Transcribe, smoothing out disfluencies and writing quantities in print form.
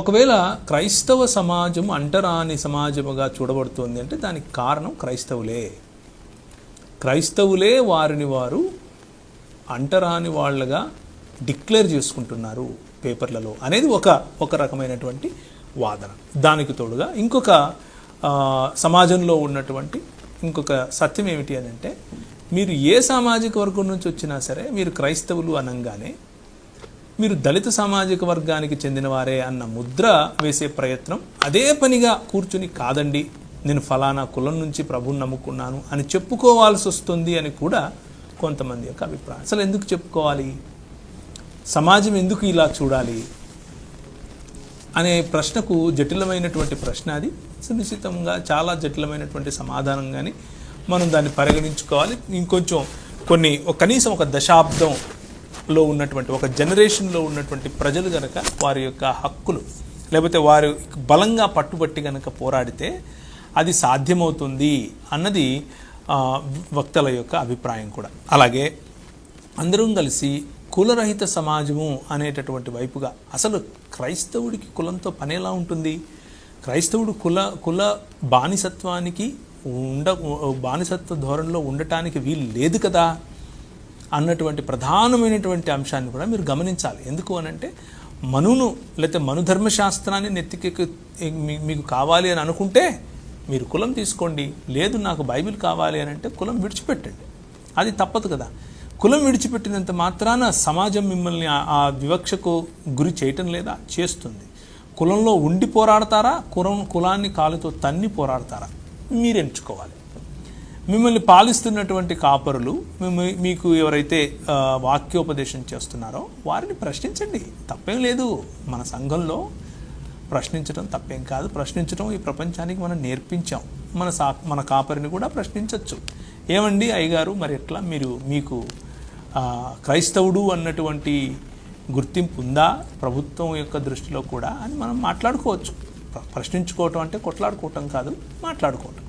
ఒకవేళ క్రైస్తవ సమాజం అంటరాని సమాజముగా చూడబడుతోంది అంటే దానికి కారణం క్రైస్తవులే వారిని వారు అంటరాని వాళ్ళగా డిక్లేర్ చేసుకుంటున్నారు పేపర్లలో అనేది ఒక రకమైనటువంటి వాదన. దానికి తోడుగా ఇంకొక సమాజంలో ఉన్నటువంటి ఇంకొక సత్యం ఏమిటి అని అంటే, మీరు ఏ సామాజిక వర్గం నుంచి వచ్చినా సరే మీరు క్రైస్తవులు అనగానే మీరు దళిత సామాజిక వర్గానికి చెందినవారే అన్న ముద్ర వేసే ప్రయత్నం, అదే పనిగా కూర్చుని కాదండి నేను ఫలానా కులం నుంచి ప్రభువుని నమ్ముకున్నాను అని చెప్పుకోవాల్సి వస్తుంది అని కూడా కొంతమంది యొక్క అభిప్రాయం. అసలు ఎందుకు చెప్పుకోవాలి, సమాజం ఎందుకు ఇలా చూడాలి అనే ప్రశ్నకు జటిలమైనటువంటి ప్రశ్న అది. సునిశ్చితంగా చాలా జటిలమైనటువంటి సమాధానంగాని మనం దాన్ని పరిగణించుకోవాలి. ఇంకొంచెం కనీసం ఒక దశాబ్దంలో ఉన్నటువంటి ఒక జనరేషన్లో ఉన్నటువంటి ప్రజలు కనుక వారి యొక్క హక్కులు లేకపోతే వారి బలంగా పట్టుబట్టి కనుక పోరాడితే అది సాధ్యమవుతుంది అన్నది వక్తల యొక్క అభిప్రాయం కూడా. అలాగే అందరం కలిసి కులరహిత సమాజము అనేటటువంటి వైపుగా, అసలు క్రైస్తవుడికి కులంతో పని ఎలా ఉంటుంది, క్రైస్తవుడు కుల బానిసత్వానికి బానిసత్వ ధోరణిలో ఉండటానికి వీలు లేదు కదా అన్నటువంటి ప్రధానమైనటువంటి అంశాన్ని కూడా మీరు గమనించాలి. ఎందుకు అనంటే, లేకపోతే మనుధర్మశాస్త్రాన్ని నెత్తికెక్కి మీకు కావాలి అని అనుకుంటే మీరు కులం తీసుకోండి, లేదు నాకు బైబిల్ కావాలి అని అంటే కులం విడిచిపెట్టండి, అది తప్పదు కదా. కులం విడిచిపెట్టినంత మాత్రాన సమాజం మిమ్మల్ని ఆ వివక్షకు గురి చేయటం లేదా, చేస్తుంది. కులంలో ఉండి పోరాడతారా, కులాన్ని కాలుతో తన్ని పోరాడతారా, మీరు ఎంచుకోవాలి. మిమ్మల్ని పాలిస్తున్నటువంటి కాపరులు మీకు ఎవరైతే వాక్యోపదేశం చేస్తున్నారో వారిని ప్రశ్నించండి, తప్పేం లేదు. మన సంఘంలో ప్రశ్నించడం తప్పేం కాదు. ప్రశ్నించడం ఈ ప్రపంచానికి మనం నేర్పించాం. మన కాపరిని కూడా ప్రశ్నించవచ్చు. ఏమండి అయ్యగారు, మరి ఎట్లా మీకు క్రైస్తవుడు అన్నటువంటి గుర్తింపు ఉందా ప్రభుత్వం యొక్క దృష్టిలో కూడా అని మనం మాట్లాడుకోవచ్చు. ప్రశ్నించుకోవటం అంటే కొట్లాడుకోవటం కాదు, మాట్లాడుకోవటం.